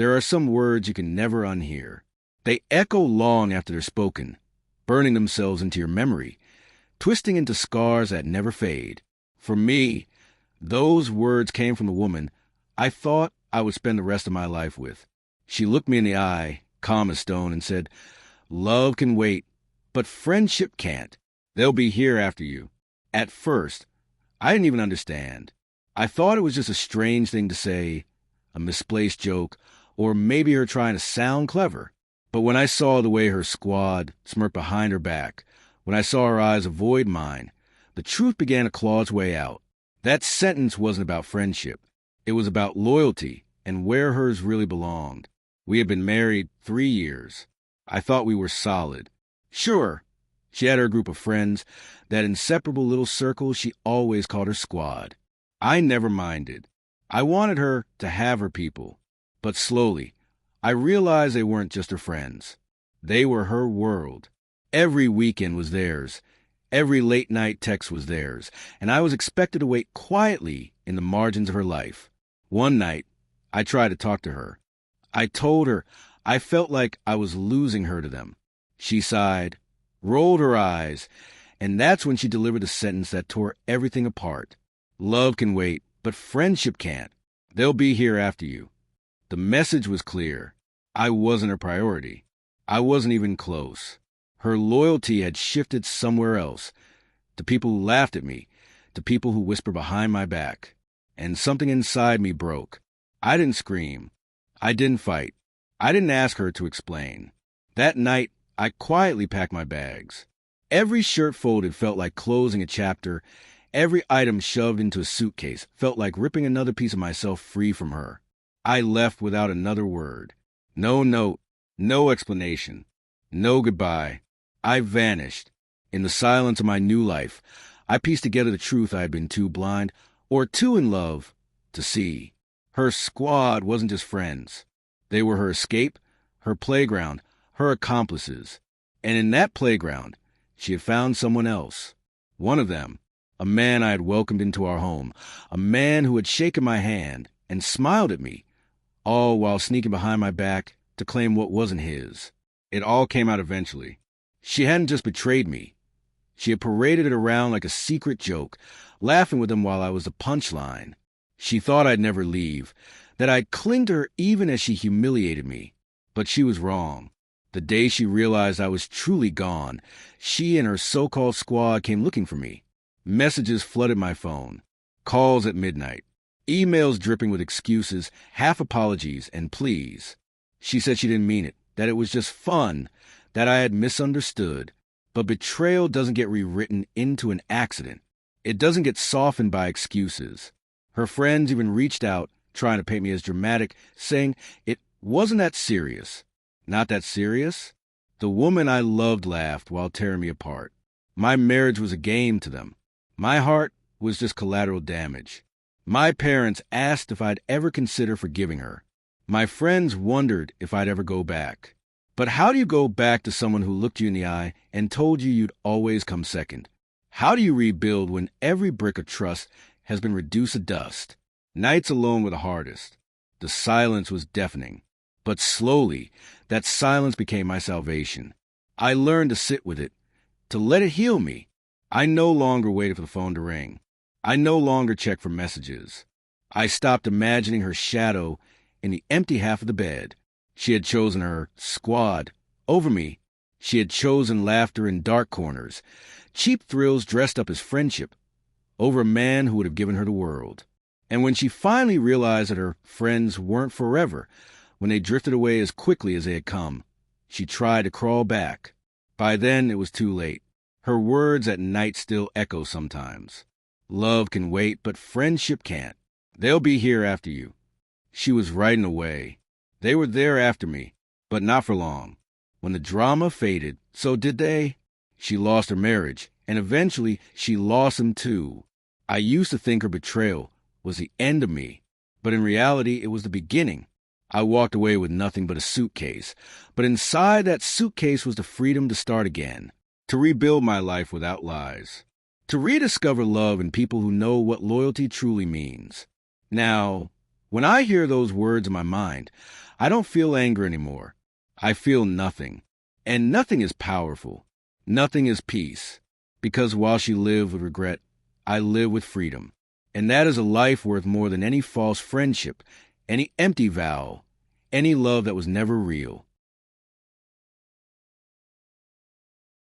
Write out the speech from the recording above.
There are some words you can never unhear. They echo long after they're spoken, burning themselves into your memory, twisting into scars that never fade. For me, those words came from the woman I thought I would spend the rest of my life with. She looked me in the eye, calm as stone, and said, "Love can wait, but friendship can't. They'll be here after you." At first, I didn't even understand. I thought it was just a strange thing to say, a misplaced joke, or maybe her trying to sound clever. But when I saw the way her squad smirked behind her back, when I saw her eyes avoid mine, the truth began to claw its way out. That sentence wasn't about friendship. It was about loyalty and where hers really belonged. We had been married 3 years. I thought we were solid. Sure, she had her group of friends, that inseparable little circle she always called her squad. I never minded. I wanted her to have her people. But slowly, I realized they weren't just her friends. They were her world. Every weekend was theirs. Every late-night text was theirs, and I was expected to wait quietly in the margins of her life. One night, I tried to talk to her. I told her I felt like I was losing her to them. She sighed, rolled her eyes, and that's when she delivered the sentence that tore everything apart. Love can wait, but friendship can't. They'll be here after you. The message was clear. I wasn't her priority. I wasn't even close. Her loyalty had shifted somewhere else, to people who laughed at me, to people who whispered behind my back. And something inside me broke. I didn't scream. I didn't fight. I didn't ask her to explain. That night, I quietly packed my bags. Every shirt folded felt like closing a chapter. Every item shoved into a suitcase felt like ripping another piece of myself free from her. I left without another word. No note, no explanation, no goodbye. I vanished. In the silence of my new life, I pieced together the truth I had been too blind, or too in love, to see. Her squad wasn't just friends. They were her escape, her playground, her accomplices. And in that playground, she had found someone else. One of them, a man I had welcomed into our home, a man who had shaken my hand and smiled at me, all while sneaking behind my back to claim what wasn't his. It all came out eventually. She hadn't just betrayed me. She had paraded it around like a secret joke, laughing with him while I was the punchline. She thought I'd never leave, that I'd cling to her even as she humiliated me. But she was wrong. The day she realized I was truly gone, she and her so-called squad came looking for me. Messages flooded my phone. Calls at midnight. Emails dripping with excuses, half apologies, and pleas. She said she didn't mean it, that it was just fun, that I had misunderstood. But betrayal doesn't get rewritten into an accident. It doesn't get softened by excuses. Her friends even reached out, trying to paint me as dramatic, saying it wasn't that serious. Not that serious? The woman I loved laughed while tearing me apart. My marriage was a game to them. My heart was just collateral damage. My parents asked if I'd ever consider forgiving her. My friends wondered if I'd ever go back. But how do you go back to someone who looked you in the eye and told you you'd always come second? How do you rebuild when every brick of trust has been reduced to dust? Nights alone were the hardest. The silence was deafening. But slowly, that silence became my salvation. I learned to sit with it, to let it heal me. I no longer waited for the phone to ring. I no longer checked for messages. I stopped imagining her shadow in the empty half of the bed. She had chosen her squad over me. She had chosen laughter in dark corners, cheap thrills dressed up as friendship, over a man who would have given her the world. And when she finally realized that her friends weren't forever, when they drifted away as quickly as they had come, she tried to crawl back. By then, it was too late. Her words at night still echo sometimes. Love can wait, but friendship can't. They'll be here after you. She was right in a way. They were there after me, but not for long. When the drama faded, so did they. She lost her marriage, and eventually she lost him too. I used to think her betrayal was the end of me, but in reality it was the beginning. I walked away with nothing but a suitcase, but inside that suitcase was the freedom to start again, to rebuild my life without lies, to rediscover love in people who know what loyalty truly means. Now, when I hear those words in my mind, I don't feel anger anymore. I feel nothing. And nothing is powerful. Nothing is peace. Because while she lived with regret, I live with freedom. And that is a life worth more than any false friendship, any empty vow, any love that was never real.